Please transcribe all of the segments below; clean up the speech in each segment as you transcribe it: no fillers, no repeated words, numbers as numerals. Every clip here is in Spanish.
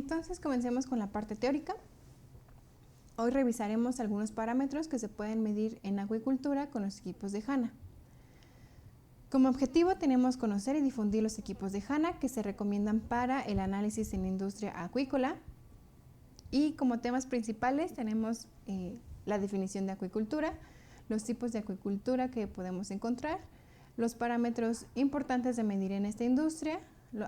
Entonces comencemos con la parte teórica. Hoy revisaremos algunos parámetros que se pueden medir en acuicultura con los equipos de HANA. Como objetivo tenemos conocer y difundir los equipos de HANA que se recomiendan para el análisis en la industria acuícola. Y como temas principales tenemos la definición de acuicultura, los tipos de acuicultura que podemos encontrar, los parámetros importantes de medir en esta industria,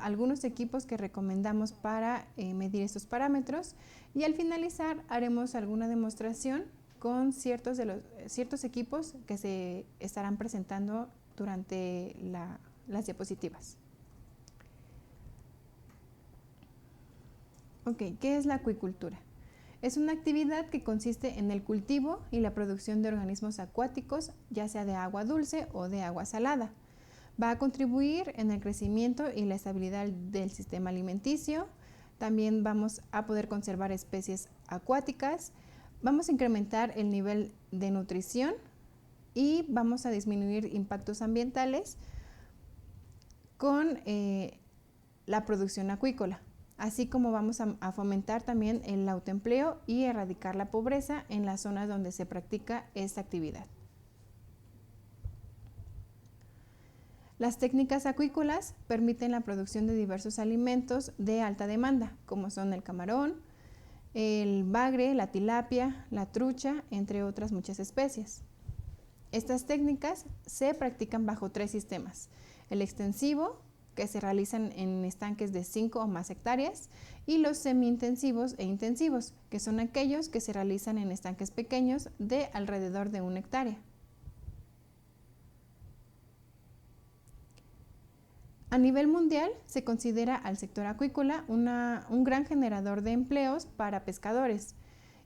algunos equipos que recomendamos para medir estos parámetros y al finalizar haremos alguna demostración con ciertos equipos que se estarán presentando durante las diapositivas. Ok, ¿qué es la acuicultura? Es una actividad que consiste en el cultivo y la producción de organismos acuáticos, ya sea de agua dulce o de agua salada. Va a contribuir en el crecimiento y la estabilidad del sistema alimenticio. También vamos a poder conservar especies acuáticas. Vamos a incrementar el nivel de nutrición y vamos a disminuir impactos ambientales con la producción acuícola. Así como vamos a fomentar también el autoempleo y erradicar la pobreza en las zonas donde se practica esta actividad. Las técnicas acuícolas permiten la producción de diversos alimentos de alta demanda, como son el camarón, el bagre, la tilapia, la trucha, entre otras muchas especies. Estas técnicas se practican bajo 3 sistemas: el extensivo, que se realizan en estanques de 5 o más hectáreas, y los semi-intensivos e intensivos, que son aquellos que se realizan en estanques pequeños de alrededor de 1 hectárea. A nivel mundial, se considera al sector acuícola un gran generador de empleos para pescadores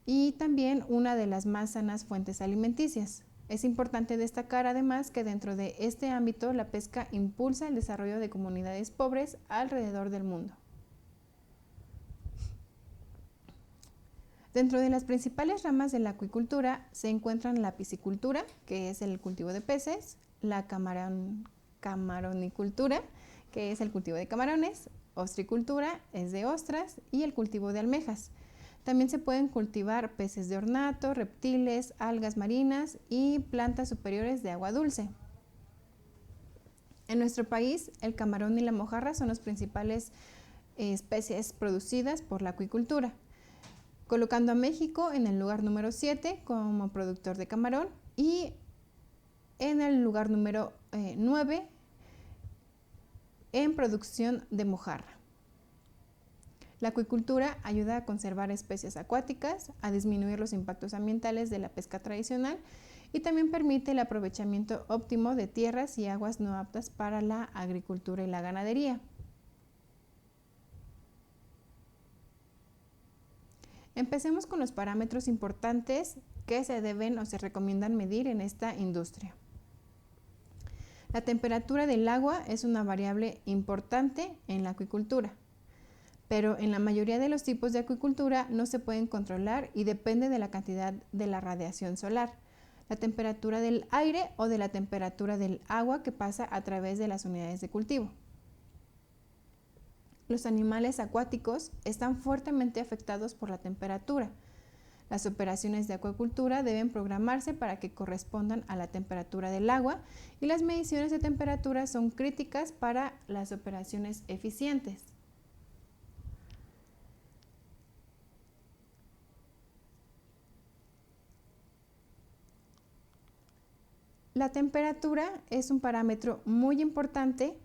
y también una de las más sanas fuentes alimenticias. Es importante destacar además que dentro de este ámbito la pesca impulsa el desarrollo de comunidades pobres alrededor del mundo. Dentro de las principales ramas de la acuicultura se encuentran la piscicultura, que es el cultivo de peces, la camaronicultura, que es el cultivo de camarones, ostricultura es de ostras y el cultivo de almejas. También se pueden cultivar peces de ornato, reptiles, algas marinas y plantas superiores de agua dulce. En nuestro país, el camarón y la mojarra son las principales especies producidas por la acuicultura, colocando a México en el lugar número 7 como productor de camarón y en el lugar número 9 en producción de mojarra. La acuicultura ayuda a conservar especies acuáticas, a disminuir los impactos ambientales de la pesca tradicional y también permite el aprovechamiento óptimo de tierras y aguas no aptas para la agricultura y la ganadería. Empecemos con los parámetros importantes que se deben o se recomiendan medir en esta industria. La temperatura del agua es una variable importante en la acuicultura, pero en la mayoría de los tipos de acuicultura no se pueden controlar y depende de la cantidad de la radiación solar, la temperatura del aire o de la temperatura del agua que pasa a través de las unidades de cultivo. Los animales acuáticos están fuertemente afectados por la temperatura. Las operaciones de acuicultura deben programarse para que correspondan a la temperatura del agua y las mediciones de temperatura son críticas para las operaciones eficientes. La temperatura es un parámetro muy importante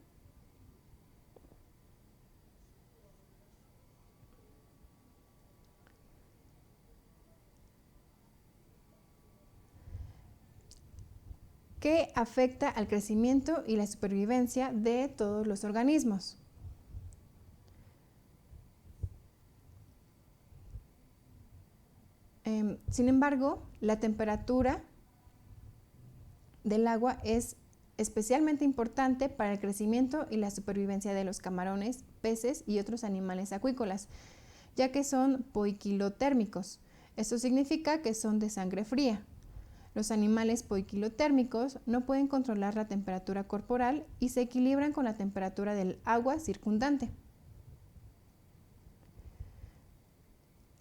que afecta al crecimiento y la supervivencia de todos los organismos. Sin embargo, la temperatura del agua es especialmente importante para el crecimiento y la supervivencia de los camarones, peces y otros animales acuícolas, ya que son poiquilotérmicos. Esto significa que son de sangre fría. Los animales poiquilotérmicos no pueden controlar la temperatura corporal y se equilibran con la temperatura del agua circundante.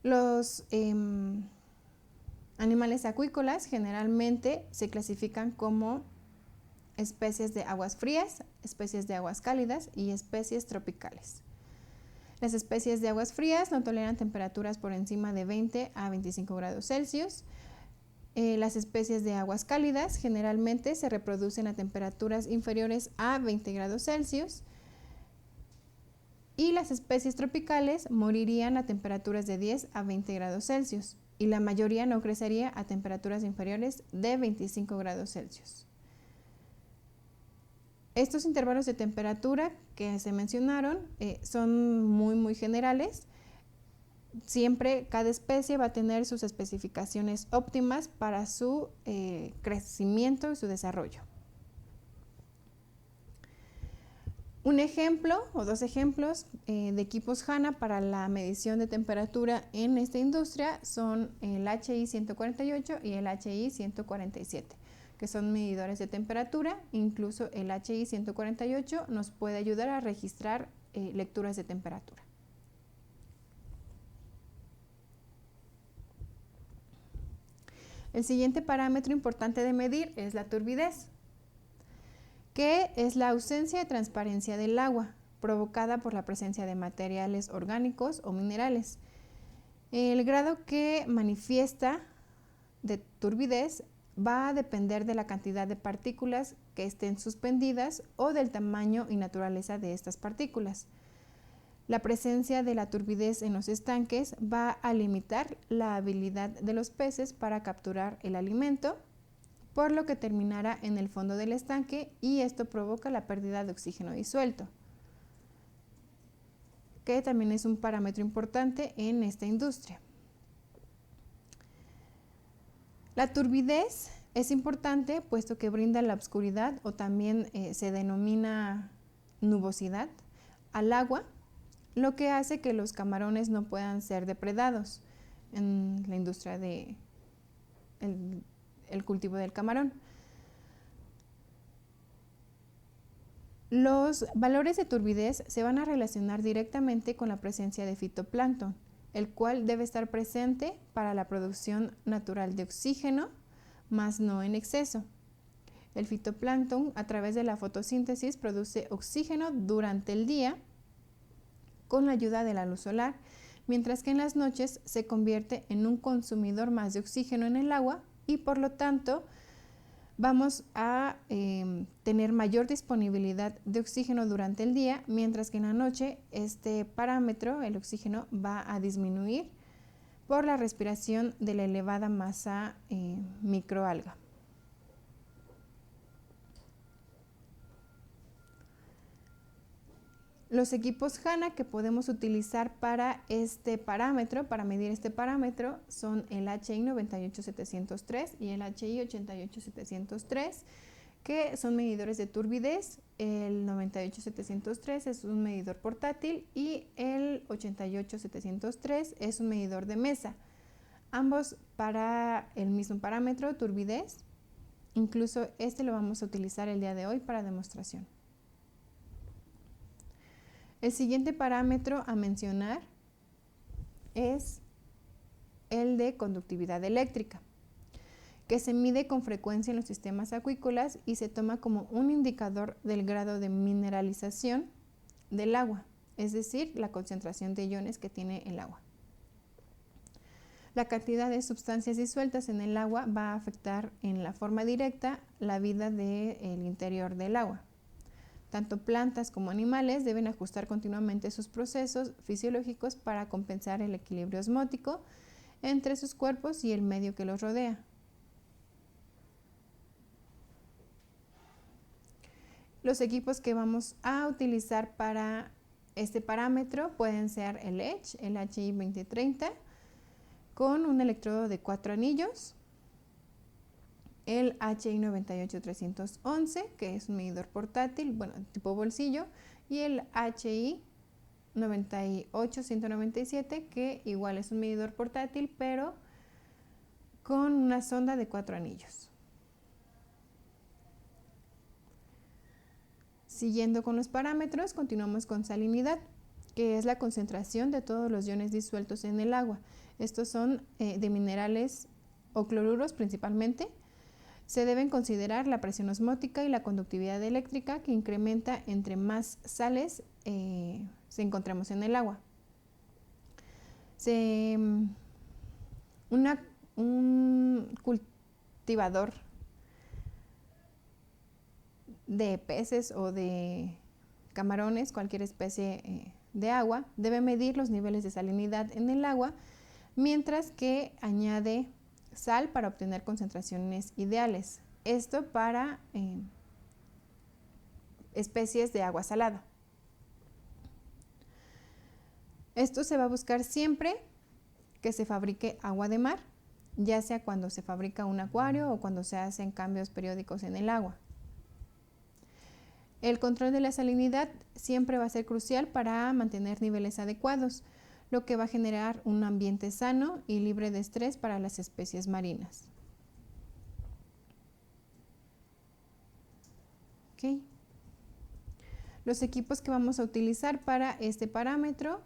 Los animales acuícolas generalmente se clasifican como especies de aguas frías, especies de aguas cálidas y especies tropicales. Las especies de aguas frías no toleran temperaturas por encima de 20 a 25 grados Celsius. Las especies de aguas cálidas generalmente se reproducen a temperaturas inferiores a 20 grados Celsius. Y las especies tropicales morirían a temperaturas de 10 a 20 grados Celsius. Y la mayoría no crecería a temperaturas inferiores de 25 grados Celsius. Estos intervalos de temperatura que se mencionaron son muy generales. Siempre cada especie va a tener sus especificaciones óptimas para su crecimiento y su desarrollo. Un ejemplo o dos ejemplos de equipos HANA para la medición de temperatura en esta industria son el HI 148 y el HI 147. Que son medidores de temperatura. Incluso el HI 148 nos puede ayudar a registrar lecturas de temperatura. El siguiente parámetro importante de medir es la turbidez, que es la ausencia de transparencia del agua provocada por la presencia de materiales orgánicos o minerales. El grado que manifiesta de turbidez va a depender de la cantidad de partículas que estén suspendidas o del tamaño y naturaleza de estas partículas. La presencia de la turbidez en los estanques va a limitar la habilidad de los peces para capturar el alimento, por lo que terminará en el fondo del estanque y esto provoca la pérdida de oxígeno disuelto, que también es un parámetro importante en esta industria. La turbidez es importante puesto que brinda la oscuridad o también se denomina nubosidad al agua, lo que hace que los camarones no puedan ser depredados en la industria del cultivo del camarón. Los valores de turbidez se van a relacionar directamente con la presencia de fitoplancton, el cual debe estar presente para la producción natural de oxígeno, más no en exceso. El fitoplancton, a través de la fotosíntesis, produce oxígeno durante el día con la ayuda de la luz solar, mientras que en las noches se convierte en un consumidor más de oxígeno en el agua y por lo tanto vamos a tener mayor disponibilidad de oxígeno durante el día, mientras que en la noche este parámetro, el oxígeno, va a disminuir por la respiración de la elevada masa microalga. Los equipos HANA que podemos utilizar para este parámetro, para medir este parámetro, son el HI 98703 y el HI 88703, que son medidores de turbidez. El 98703 es un medidor portátil y el 88703 es un medidor de mesa. Ambos para el mismo parámetro, turbidez. Incluso este lo vamos a utilizar el día de hoy para demostración. El siguiente parámetro a mencionar es el de conductividad eléctrica, que se mide con frecuencia en los sistemas acuícolas y se toma como un indicador del grado de mineralización del agua, es decir, la concentración de iones que tiene el agua. La cantidad de sustancias disueltas en el agua va a afectar en la forma directa la vida del interior del agua. Tanto plantas como animales deben ajustar continuamente sus procesos fisiológicos para compensar el equilibrio osmótico entre sus cuerpos y el medio que los rodea. Los equipos que vamos a utilizar para este parámetro pueden ser el Edge, el HI 2030, con un electrodo de 4 anillos, el HI 98311, que es un medidor portátil, bueno, tipo bolsillo, y el HI 98197, que igual es un medidor portátil, pero con una sonda de 4 anillos. Siguiendo con los parámetros, continuamos con salinidad. que es la concentración de todos los iones disueltos en el agua. Estos son de minerales o cloruros principalmente. Se deben considerar la presión osmótica y la conductividad eléctrica, que incrementa entre más sales se encontremos en el agua. Un cultivador de peces o de camarones, cualquier especie de agua, debe medir los niveles de salinidad en el agua, mientras que añade sal para obtener concentraciones ideales. Esto para especies de agua salada. Esto se va a buscar siempre que se fabrique agua de mar, ya sea cuando se fabrica un acuario o cuando se hacen cambios periódicos en el agua. El control de la salinidad siempre va a ser crucial para mantener niveles adecuados, lo que va a generar un ambiente sano y libre de estrés para las especies marinas. Okay. Los equipos que vamos a utilizar para este parámetro,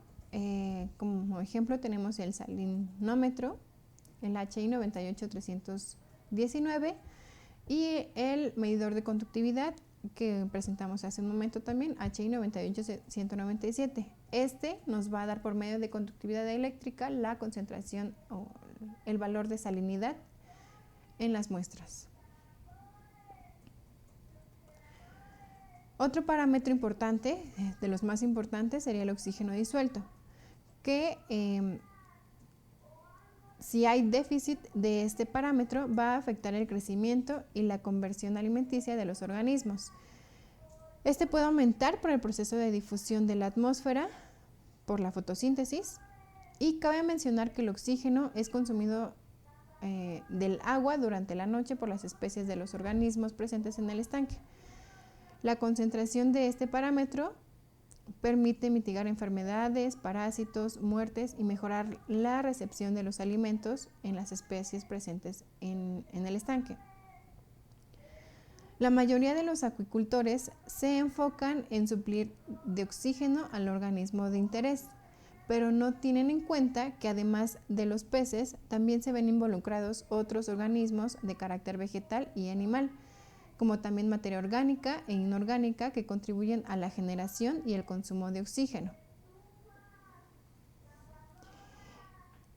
como ejemplo tenemos el salinómetro, el HI 98319 y el medidor de conductividad que presentamos hace un momento también, HI 98197. Este nos va a dar por medio de conductividad eléctrica la concentración o el valor de salinidad en las muestras. Otro parámetro importante, de los más importantes, sería el oxígeno disuelto, que si hay déficit de este parámetro va a afectar el crecimiento y la conversión alimenticia de los organismos. Este puede aumentar por el proceso de difusión de la atmósfera por la fotosíntesis, y cabe mencionar que el oxígeno es consumido del agua durante la noche por las especies de los organismos presentes en el estanque. La concentración de este parámetro permite mitigar enfermedades, parásitos, muertes y mejorar la recepción de los alimentos en las especies presentes en el estanque. La mayoría de los acuicultores se enfocan en suplir de oxígeno al organismo de interés, pero no tienen en cuenta que además de los peces también se ven involucrados otros organismos de carácter vegetal y animal, como también materia orgánica e inorgánica que contribuyen a la generación y el consumo de oxígeno.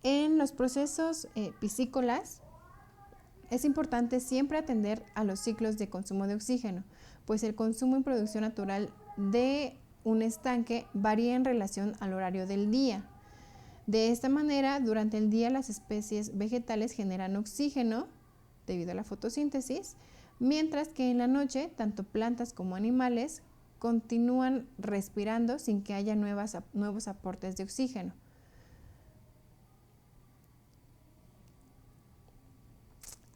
En los procesos piscícolas es importante siempre atender a los ciclos de consumo de oxígeno, pues el consumo y producción natural de un estanque varía en relación al horario del día. De esta manera, durante el día las especies vegetales generan oxígeno debido a la fotosíntesis, mientras que en la noche, tanto plantas como animales continúan respirando sin que haya nuevos aportes de oxígeno.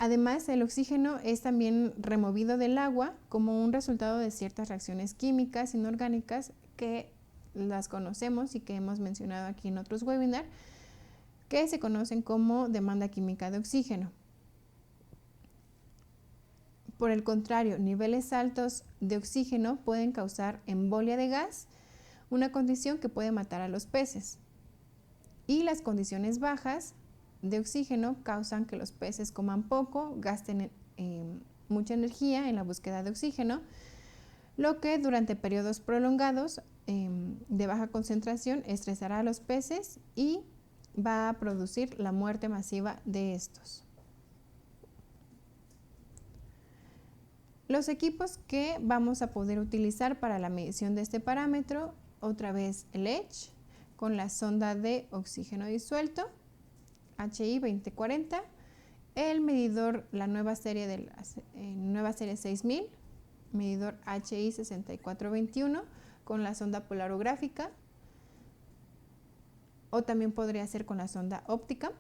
Además, el oxígeno es también removido del agua como un resultado de ciertas reacciones químicas inorgánicas que las conocemos y que hemos mencionado aquí en otros webinars, que se conocen como demanda química de oxígeno. Por el contrario, niveles altos de oxígeno pueden causar embolia de gas, una condición que puede matar a los peces. Y las condiciones bajas de oxígeno causan que los peces coman poco, gasten mucha energía en la búsqueda de oxígeno, lo que durante periodos prolongados de baja concentración estresará a los peces y va a producir la muerte masiva de estos. Los equipos que vamos a poder utilizar para la medición de este parámetro, otra vez el EDGE con la sonda de oxígeno disuelto HI 2040, el medidor, la nueva serie 6000, medidor HI 6421 con la sonda polarográfica, o también podría ser con la sonda óptica,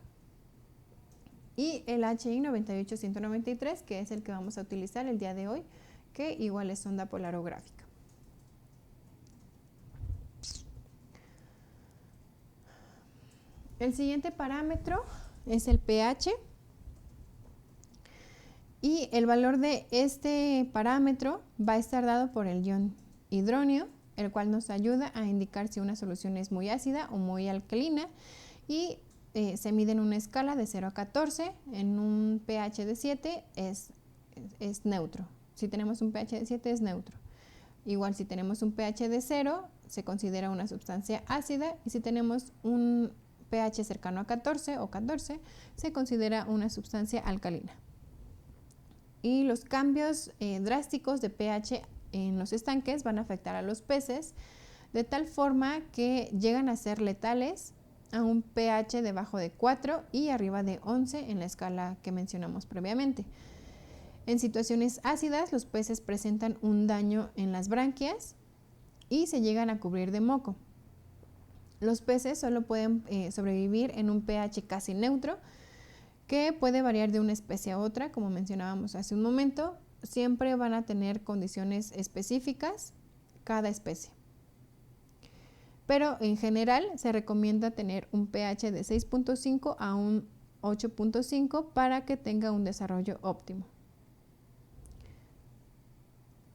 y el HI 98193, que es el que vamos a utilizar el día de hoy, que igual es sonda polarográfica. El siguiente parámetro es el pH, y el valor de este parámetro va a estar dado por el ion hidronio, el cual nos ayuda a indicar si una solución es muy ácida o muy alcalina, y se mide en una escala de 0 a 14. En un pH de 7 es neutro. Si tenemos un pH de 7 es neutro. Igual si tenemos un pH de 0 se considera una sustancia ácida, y si tenemos un pH cercano a 14 o 14 se considera una sustancia alcalina. Y los cambios drásticos de pH en los estanques van a afectar a los peces de tal forma que llegan a ser letales a un pH debajo de 4 y arriba de 11 en la escala que mencionamos previamente. En situaciones ácidas, los peces presentan un daño en las branquias y se llegan a cubrir de moco. Los peces solo pueden sobrevivir en un pH casi neutro, que puede variar de una especie a otra, como mencionábamos hace un momento. Siempre van a tener condiciones específicas cada especie. Pero en general se recomienda tener un pH de 6.5 a un 8.5 para que tenga un desarrollo óptimo.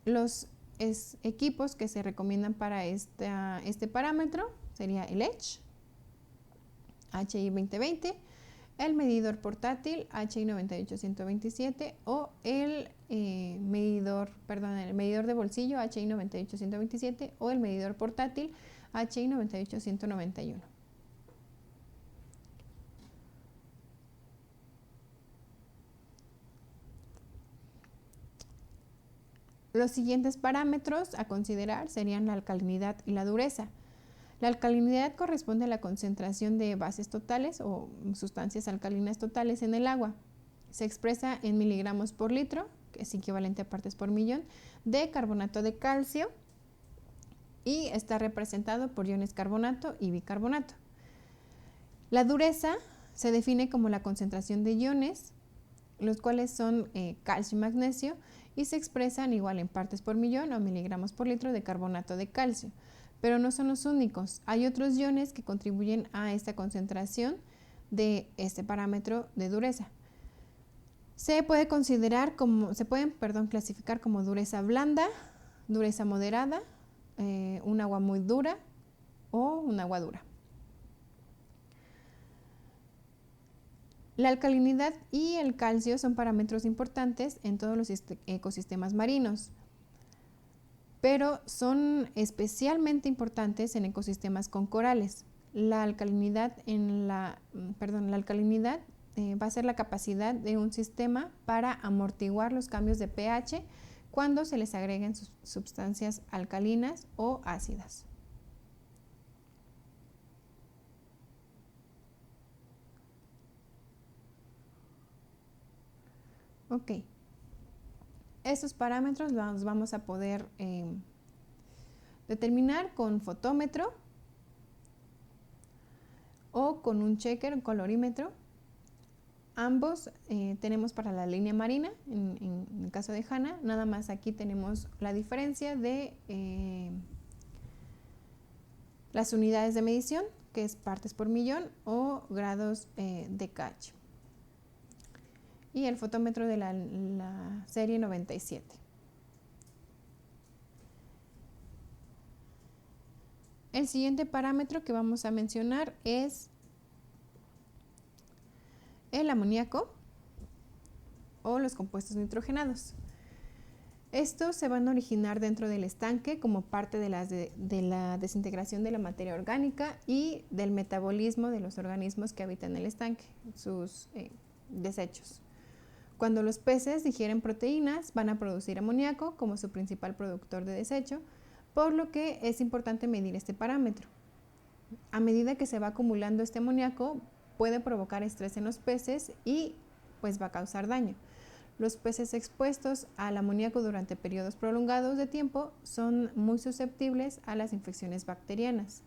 Los equipos que se recomiendan para este parámetro sería el EDGE, HI 2020, el medidor portátil HI 98127 o el medidor de bolsillo HI 98127 o el medidor portátil HI 98191. Los siguientes parámetros a considerar serían la alcalinidad y la dureza. La alcalinidad corresponde a la concentración de bases totales o sustancias alcalinas totales en el agua. Se expresa en miligramos por litro, que es equivalente a partes por millón, de carbonato de calcio, y está representado por iones carbonato y bicarbonato. La dureza se define como la concentración de iones, los cuales son calcio y magnesio, y se expresan igual en partes por millón o miligramos por litro de carbonato de calcio. Pero no son los únicos. Hay otros iones que contribuyen a esta concentración de este parámetro de dureza. Se pueden clasificar como dureza blanda, dureza moderada, un agua muy dura o un agua dura. La alcalinidad y el calcio son parámetros importantes en todos los ecosistemas marinos, pero son especialmente importantes en ecosistemas con corales. La alcalinidad va a ser la capacidad de un sistema para amortiguar los cambios de pH cuando se les agreguen sustancias alcalinas o ácidas. Ok, estos parámetros los vamos a poder determinar con fotómetro o con un checker, un colorímetro. Ambos tenemos para la línea marina, en el caso de HANA, nada más aquí tenemos la diferencia de las unidades de medición, que es partes por millón o grados de Kach. Y el fotómetro de la serie 97. El siguiente parámetro que vamos a mencionar es el amoníaco o los compuestos nitrogenados. Estos se van a originar dentro del estanque como parte de la desintegración de la materia orgánica y del metabolismo de los organismos que habitan el estanque, sus desechos. Cuando los peces digieren proteínas, van a producir amoníaco como su principal productor de desecho, por lo que es importante medir este parámetro. A medida que se va acumulando este amoníaco, puede provocar estrés en los peces y pues va a causar daño. Los peces expuestos al amoníaco durante periodos prolongados de tiempo son muy susceptibles a las infecciones bacterianas.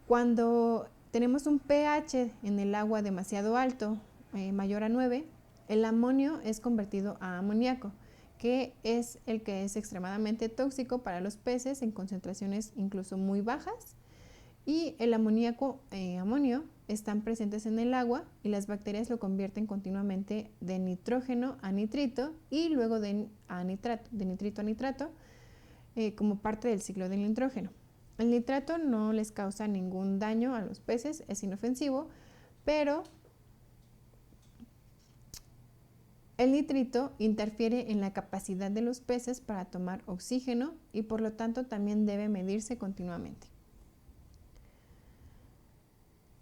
Cuando tenemos un pH en el agua demasiado alto, mayor a 9, el amonio es convertido a amoníaco, que es el que es extremadamente tóxico para los peces en concentraciones incluso muy bajas, y el amoníaco amonio están presentes en el agua y las bacterias lo convierten continuamente de nitrógeno a nitrito y luego de nitrito a nitrato, como parte del ciclo del nitrógeno. El nitrato no les causa ningún daño a los peces, es inofensivo, pero el nitrito interfiere en la capacidad de los peces para tomar oxígeno y por lo tanto también debe medirse continuamente.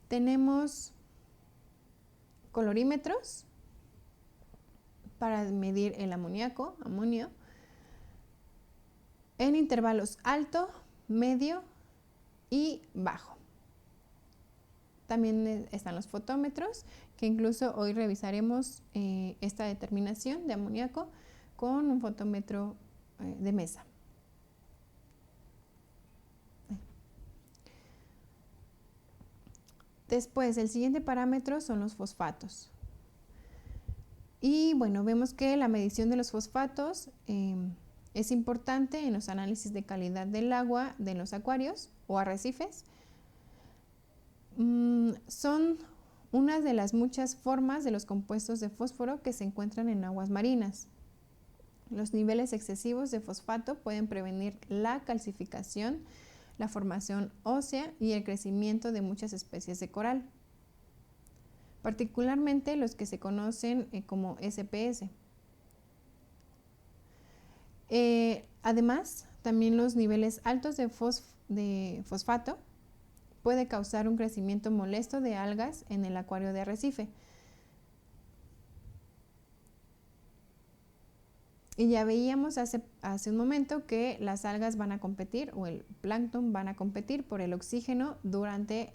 Tenemos colorímetros para medir el amonio, en intervalos alto, medio y bajo. También están los fotómetros, que incluso hoy revisaremos esta determinación de amoníaco con un fotómetro de mesa. Después, el siguiente parámetro son los fosfatos. Y bueno, vemos que la medición de los fosfatos es importante en los análisis de calidad del agua de los acuarios o arrecifes. Son una de las muchas formas de los compuestos de fósforo que se encuentran en aguas marinas. Los niveles excesivos de fosfato pueden prevenir la calcificación, la formación ósea y el crecimiento de muchas especies de coral, particularmente los que se conocen como SPS. Además, también los niveles altos de fosfato puede causar un crecimiento molesto de algas en el acuario de arrecife. Y ya veíamos hace un momento que las algas van a competir, o el plancton van a competir por el oxígeno durante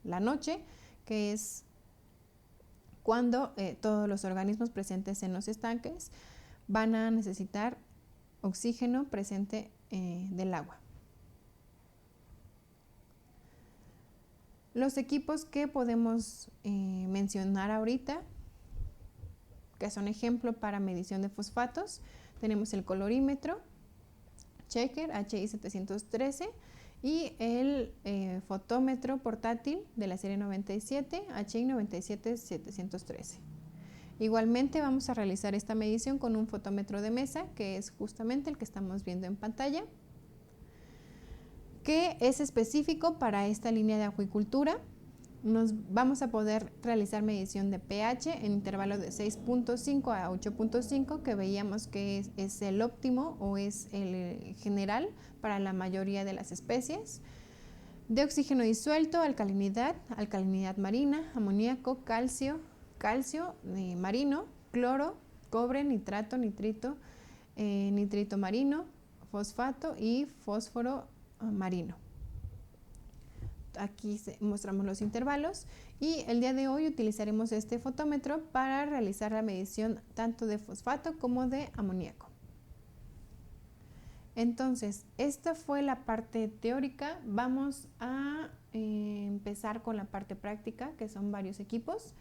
la noche, que es cuando todos los organismos presentes en los estanques van a necesitar oxígeno presente del agua. Los equipos que podemos mencionar ahorita, que son ejemplo para medición de fosfatos, tenemos el colorímetro Checker HI713 y el fotómetro portátil de la serie 97 HI97713. Igualmente vamos a realizar esta medición con un fotómetro de mesa, que es justamente el que estamos viendo en pantalla, que es específico para esta línea de acuicultura. Vamos a poder realizar medición de pH en intervalo de 6.5 a 8.5, que veíamos que es el óptimo o es el general para la mayoría de las especies. De oxígeno disuelto, alcalinidad marina, amoníaco, calcio marino, cloro, cobre, nitrato, nitrito, nitrito marino, fosfato y fósforo marino. Aquí mostramos los intervalos y el día de hoy utilizaremos este fotómetro para realizar la medición tanto de fosfato como de amoníaco. Entonces, esta fue la parte teórica. Vamos a empezar con la parte práctica, que son varios equipos.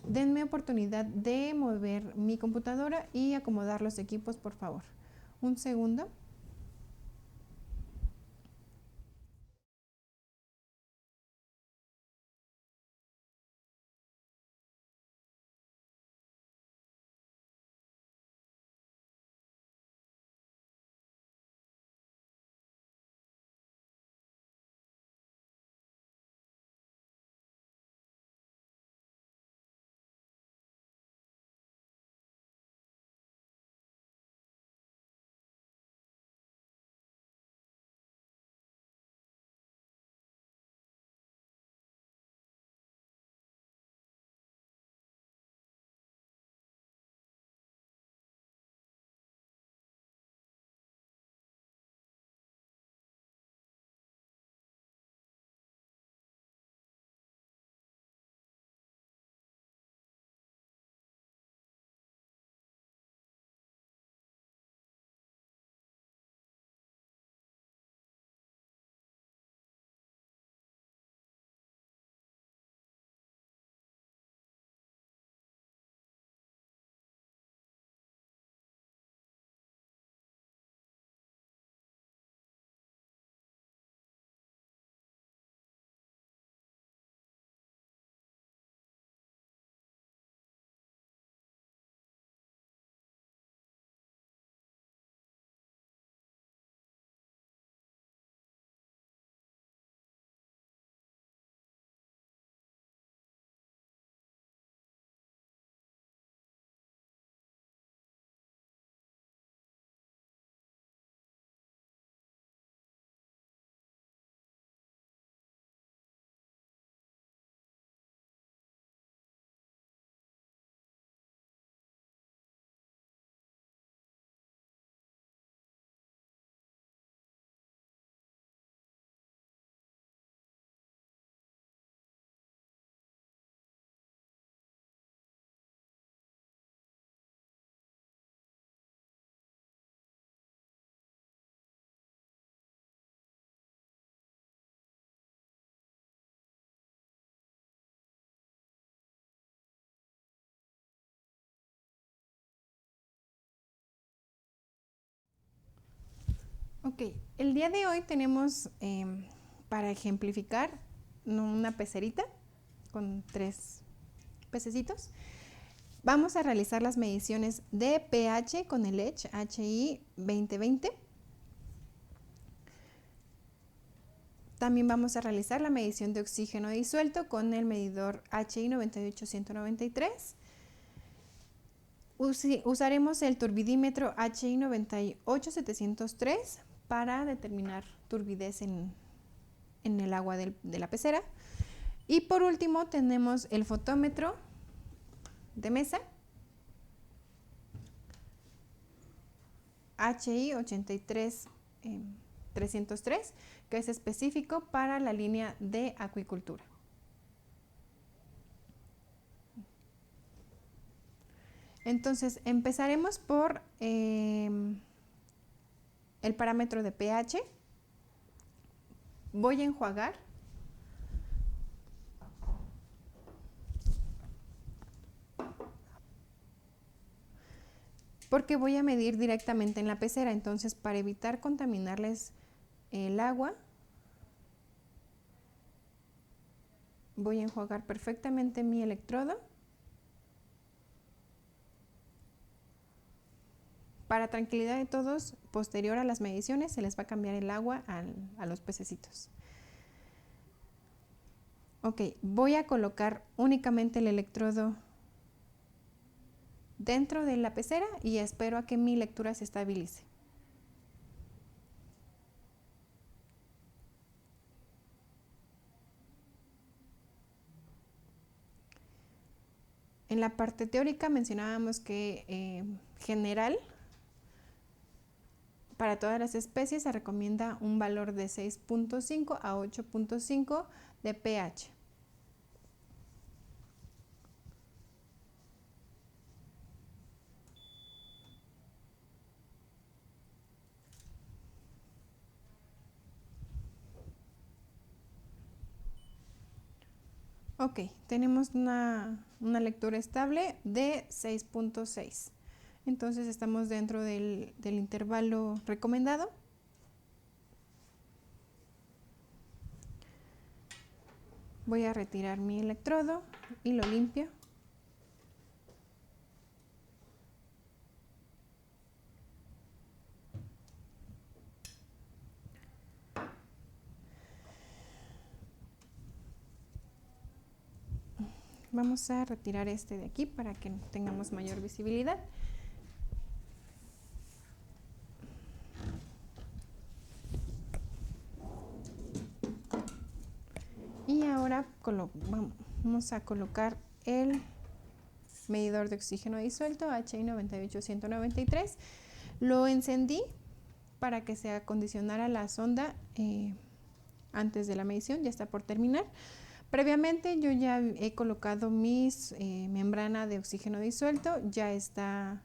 Denme oportunidad de mover mi computadora y acomodar los equipos, por favor. Un segundo. Ok, el día de hoy tenemos para ejemplificar una pecerita con 3 pececitos. Vamos a realizar las mediciones de pH con el EDGE HI 2020. También vamos a realizar la medición de oxígeno disuelto con el medidor HI 98193. Usaremos el turbidímetro HI 98703 para determinar turbidez en el agua de la pecera. Y por último tenemos el fotómetro de mesa HI 83303, que es específico para la línea de acuicultura. Entonces empezaremos por el parámetro de pH. Voy a enjuagar porque voy a medir directamente en la pecera. Entonces, para evitar contaminarles el agua, voy a enjuagar perfectamente mi electrodo. Para tranquilidad de todos, posterior a las mediciones se les va a cambiar el agua a los pececitos. Ok, voy a colocar únicamente el electrodo dentro de la pecera y espero a que mi lectura se estabilice. En la parte teórica mencionábamos que general, para todas las especies se recomienda un valor de 6.5 a 8.5 de pH. Ok, tenemos una lectura estable de 6.6. Entonces estamos dentro del intervalo recomendado. Voy a retirar mi electrodo y lo limpio. Vamos a retirar este de aquí para que tengamos mayor visibilidad. Y ahora vamos a colocar el medidor de oxígeno disuelto HI 98193. Lo encendí para que se acondicionara la sonda antes de la medición, ya está por terminar. Previamente yo ya he colocado mis membrana de oxígeno disuelto, ya está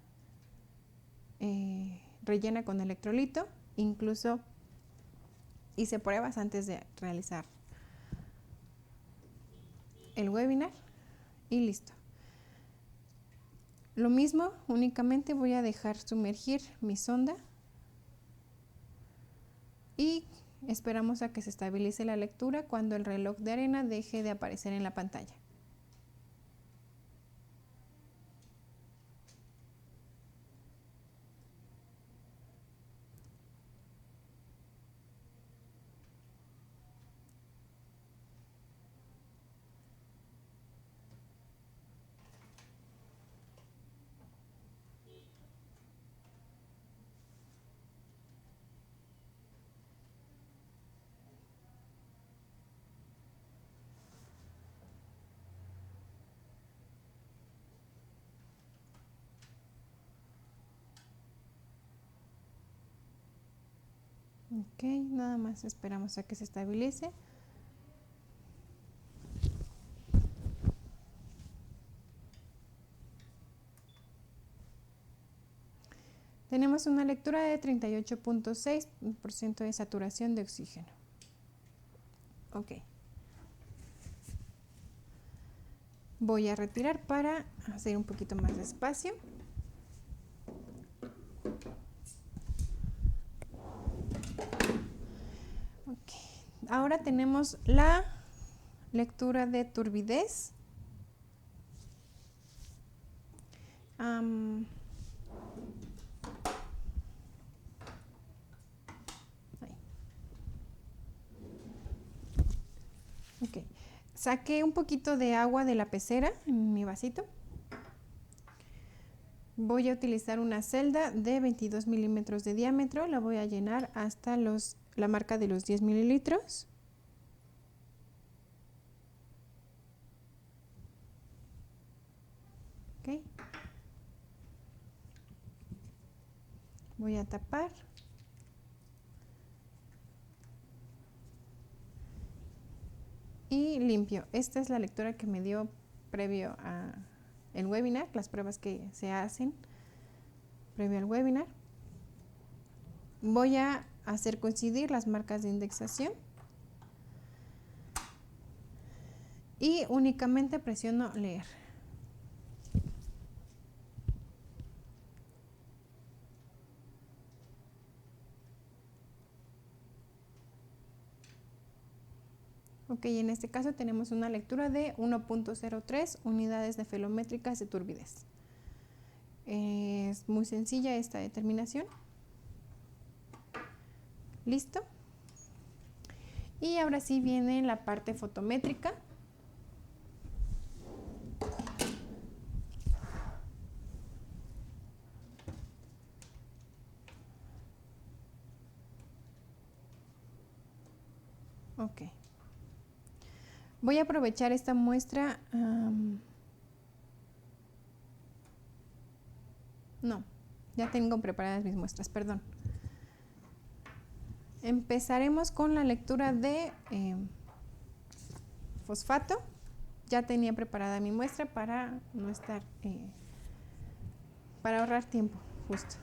rellena con electrolito, incluso hice pruebas antes de realizar el webinar y listo. Lo mismo, únicamente voy a dejar sumergir mi sonda y esperamos a que se estabilice la lectura cuando el reloj de arena deje de aparecer en la pantalla. Ok, nada más esperamos a que se estabilice. Tenemos una lectura de 38.6% de saturación de oxígeno. Ok. Voy a retirar para hacer un poquito más de espacio. Ahora tenemos la lectura de turbidez. Ok. Saqué un poquito de agua de la pecera en mi vasito. Voy a utilizar una celda de 22 milímetros de diámetro. La voy a llenar hasta la marca de los 10 mililitros. Okay. Voy a tapar. Y limpio. Esta es la lectura que me dio previo al webinar, las pruebas que se hacen previo al webinar. Voy a hacer coincidir las marcas de indexación y únicamente presiono leer. Ok, en este caso tenemos una lectura de 1.03 unidades nefelométricas de turbidez. Es muy sencilla esta determinación. Listo. Y ahora sí viene la parte fotométrica. Ok. Voy a aprovechar esta muestra. No, ya tengo preparadas mis muestras, perdón. Empezaremos con la lectura de fosfato. Ya tenía preparada mi muestra para no estar, para ahorrar tiempo, justo.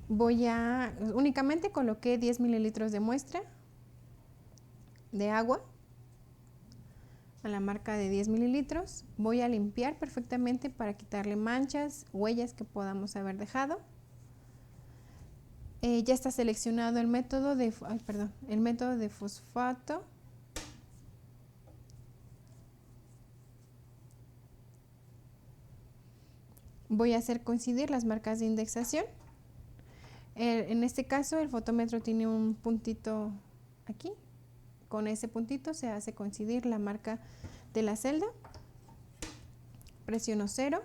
Únicamente coloqué 10 mililitros de muestra de agua a la marca de 10 mililitros. Voy a limpiar perfectamente para quitarle manchas, huellas que podamos haber dejado. Ya está seleccionado el método de fosfato. Voy a hacer coincidir las marcas de indexación. En este caso el fotómetro tiene un puntito aquí. Con ese puntito se hace coincidir la marca de la celda. Presiono 0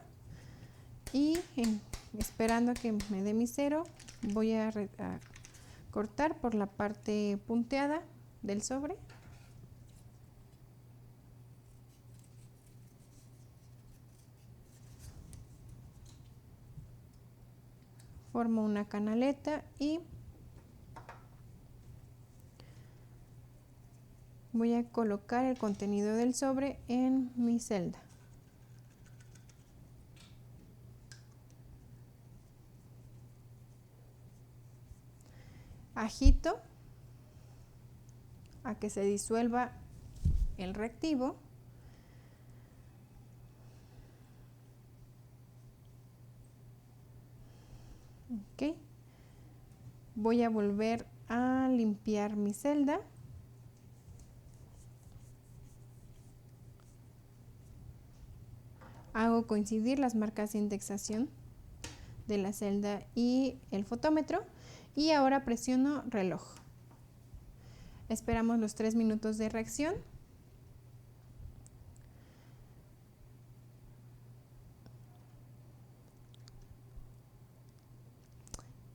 y esperando a que me dé mi 0 voy a cortar por la parte punteada del sobre. Formo una canaleta y voy a colocar el contenido del sobre en mi celda. Agito a que se disuelva el reactivo. Ok. Voy a volver a limpiar mi celda. Hago coincidir las marcas de indexación de la celda y el fotómetro y ahora presiono reloj. Esperamos los 3 minutos de reacción.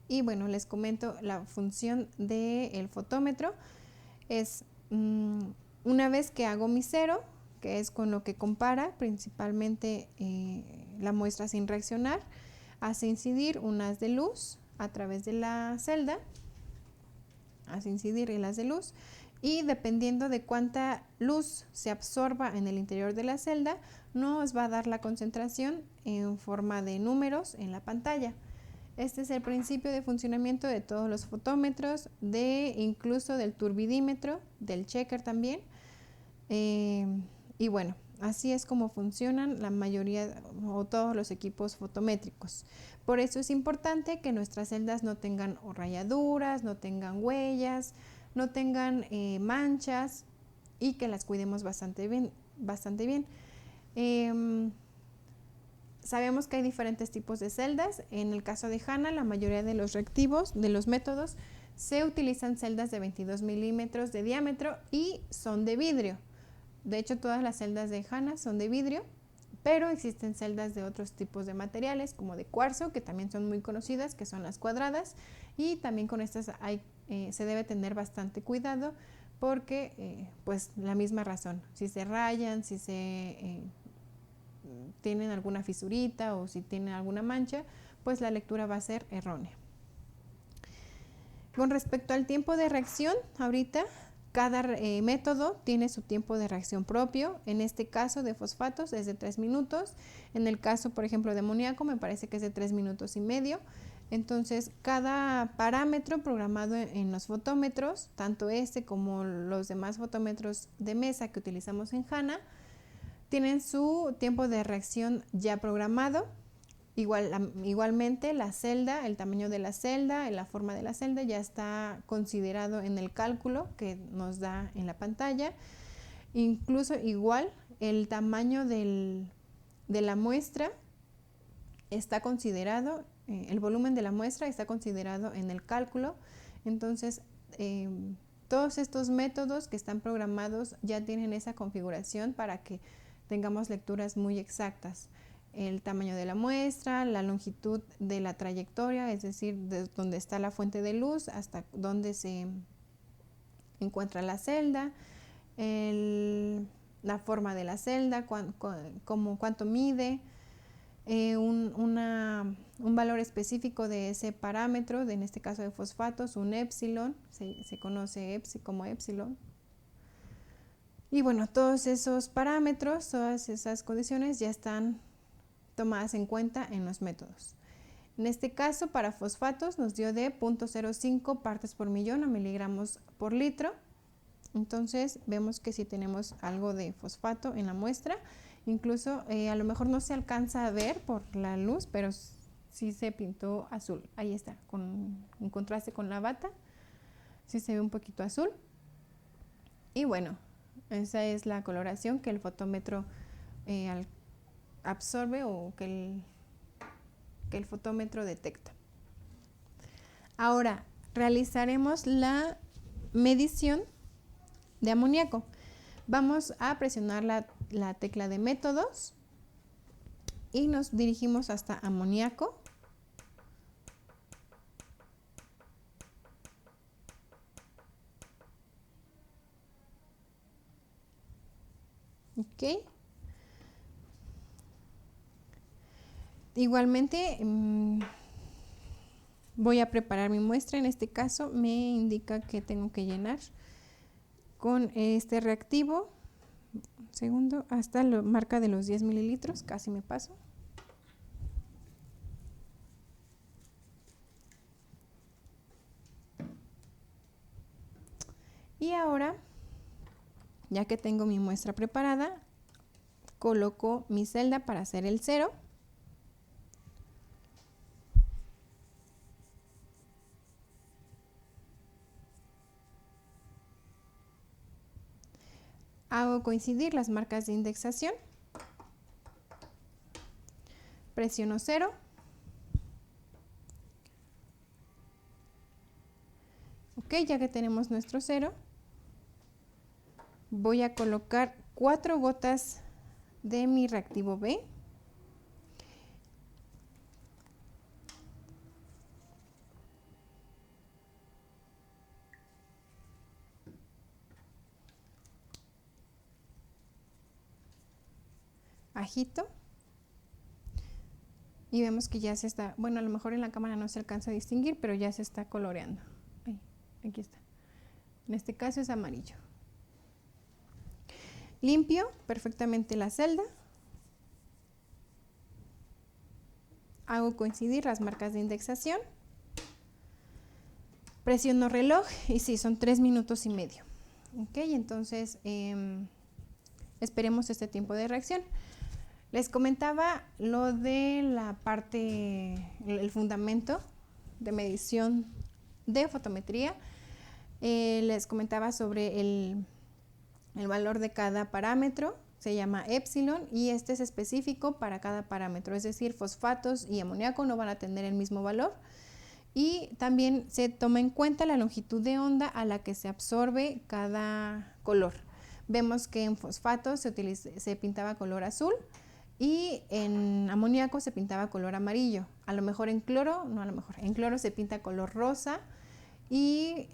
Y bueno, les comento la función del fotómetro. Es una vez que hago mi 0, que es con lo que compara principalmente la muestra sin reaccionar, hace incidir un haz de luz a través de la celda, hace incidir el haz de luz y dependiendo de cuánta luz se absorba en el interior de la celda, nos va a dar la concentración en forma de números en la pantalla. Este es el principio de funcionamiento de todos los fotómetros, incluso del turbidímetro, del checker también. Y bueno, así es como funcionan la mayoría o todos los equipos fotométricos. Por eso es importante que nuestras celdas no tengan rayaduras, no tengan huellas, no tengan manchas y que las cuidemos bastante bien. Sabemos que hay diferentes tipos de celdas. En el caso de HANA, la mayoría de los reactivos, de los métodos, se utilizan celdas de 22 milímetros de diámetro y son de vidrio. De hecho, todas las celdas de HANA son de vidrio, pero existen celdas de otros tipos de materiales, como de cuarzo, que también son muy conocidas, que son las cuadradas, y también con estas se debe tener bastante cuidado porque, pues, la misma razón, si se rayan, si se tienen alguna fisurita o si tienen alguna mancha, pues la lectura va a ser errónea. Con respecto al tiempo de reacción, ahorita cada método tiene su tiempo de reacción propio. En este caso de fosfatos es de 3 minutos. En el caso, por ejemplo, de amoníaco me parece que es de 3 minutos y medio. Entonces, cada parámetro programado en los fotómetros, tanto este como los demás fotómetros de mesa que utilizamos en HANA, tienen su tiempo de reacción ya programado. Igualmente la celda, el tamaño de la celda, la forma de la celda ya está considerado en el cálculo que nos da en la pantalla. Incluso igual el tamaño de la muestra está considerado, el volumen de la muestra está considerado en el cálculo. Entonces, todos estos métodos que están programados ya tienen esa configuración para que tengamos lecturas muy exactas. El tamaño de la muestra, la longitud de la trayectoria, es decir, desde donde está la fuente de luz hasta donde se encuentra la celda, la forma de la celda, cuánto mide, un valor específico de ese parámetro, en este caso de fosfatos, un épsilon, se conoce como épsilon. Y bueno, todos esos parámetros, todas esas condiciones ya están tomadas en cuenta en los métodos. En este caso, para fosfatos nos dio de 0.05 partes por millón a miligramos por litro. Entonces vemos que si tenemos algo de fosfato en la muestra, incluso a lo mejor no se alcanza a ver por la luz, pero sí se pintó azul. Ahí está, en contraste con la bata, sí se ve un poquito azul. Y bueno, esa es la coloración que el fotómetro absorbe o que el fotómetro detecta. Ahora realizaremos la medición de amoníaco. Vamos a presionar la tecla de métodos y nos dirigimos hasta amoníaco. Ok. Igualmente voy a preparar mi muestra. En este caso me indica que tengo que llenar con este reactivo, segundo, hasta la marca de los 10 mililitros, casi me paso. Y ahora, ya que tengo mi muestra preparada, coloco mi celda para hacer el cero. Hago coincidir las marcas de indexación. Presiono 0. Ok, ya que tenemos nuestro 0, voy a colocar 4 gotas de mi reactivo B. Agito y vemos que ya se está, bueno, a lo mejor en la cámara no se alcanza a distinguir, pero ya se está coloreando. Ahí, aquí está. En este caso es amarillo. Limpio perfectamente la celda. Hago coincidir las marcas de indexación. Presiono reloj y sí, son 3 minutos y medio. Ok, entonces esperemos este tiempo de reacción. Les comentaba lo de la parte, el fundamento de medición de fotometría. Les comentaba sobre el valor de cada parámetro, se llama epsilon y este es específico para cada parámetro, es decir, fosfatos y amoníaco no van a tener el mismo valor. Y también se toma en cuenta la longitud de onda a la que se absorbe cada color. Vemos que en fosfatos se pintaba color azul y en amoníaco se pintaba color amarillo. A lo mejor en cloro, no a lo mejor, en cloro se pinta color rosa y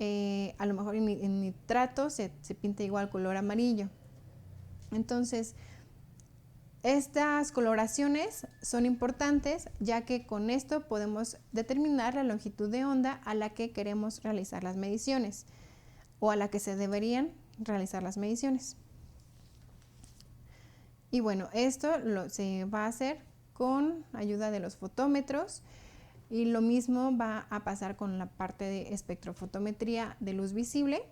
a lo mejor en nitrato se pinta igual color amarillo. Entonces, estas coloraciones son importantes ya que con esto podemos determinar la longitud de onda a la que queremos realizar las mediciones o a la que se deberían realizar las mediciones. Y bueno, esto se va a hacer con ayuda de los fotómetros y lo mismo va a pasar con la parte de espectrofotometría de luz visible.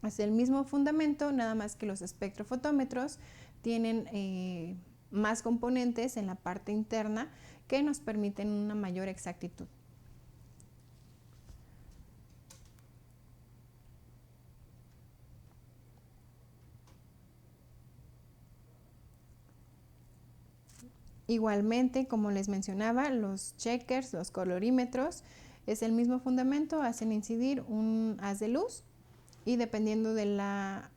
Es el mismo fundamento, nada más que los espectrofotómetros tienen más componentes en la parte interna que nos permiten una mayor exactitud. Igualmente, como les mencionaba, los checkers, los colorímetros, es el mismo fundamento, hacen incidir un haz de luz y dependiendo de la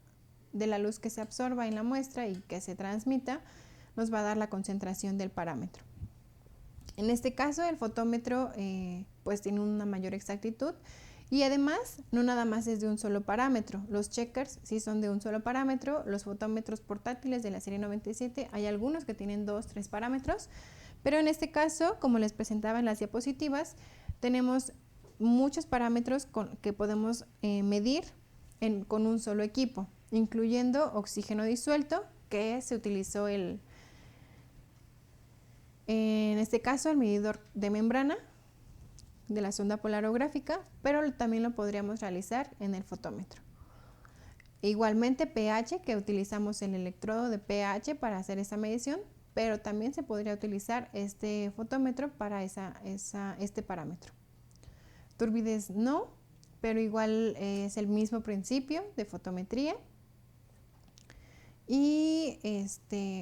luz que se absorba en la muestra y que se transmita, nos va a dar la concentración del parámetro. En este caso, el fotómetro pues tiene una mayor exactitud y además no nada más es de un solo parámetro. Los checkers sí son de un solo parámetro, los fotómetros portátiles de la serie 97 hay algunos que tienen 2, 3 parámetros, pero en este caso, como les presentaba en las diapositivas, tenemos muchos parámetros que podemos medir con un solo equipo, incluyendo oxígeno disuelto, que se utilizó en este caso el medidor de membrana de la sonda polarográfica, pero también lo podríamos realizar en el fotómetro. Igualmente pH, que utilizamos el electrodo de pH para hacer esa medición, pero también se podría utilizar este fotómetro para este parámetro. Turbidez no, pero igual es el mismo principio de fotometría. Y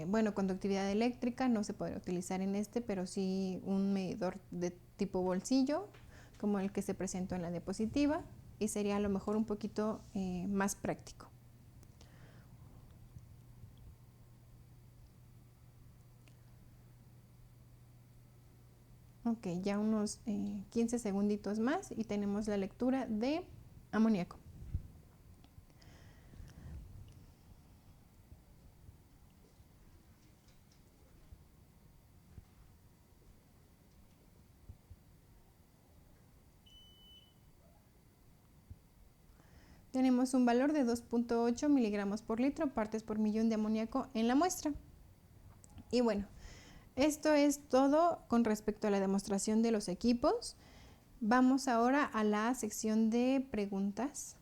bueno, conductividad eléctrica no se podría utilizar en pero sí un medidor de tipo bolsillo, como el que se presentó en la diapositiva, y sería a lo mejor un poquito más práctico. Ok, ya unos 15 segunditos más y tenemos la lectura de amoníaco. Tenemos un valor de 2.8 miligramos por litro, partes por millón de amoníaco en la muestra. Y bueno, esto es todo con respecto a la demostración de los equipos. Vamos ahora a la sección de preguntas.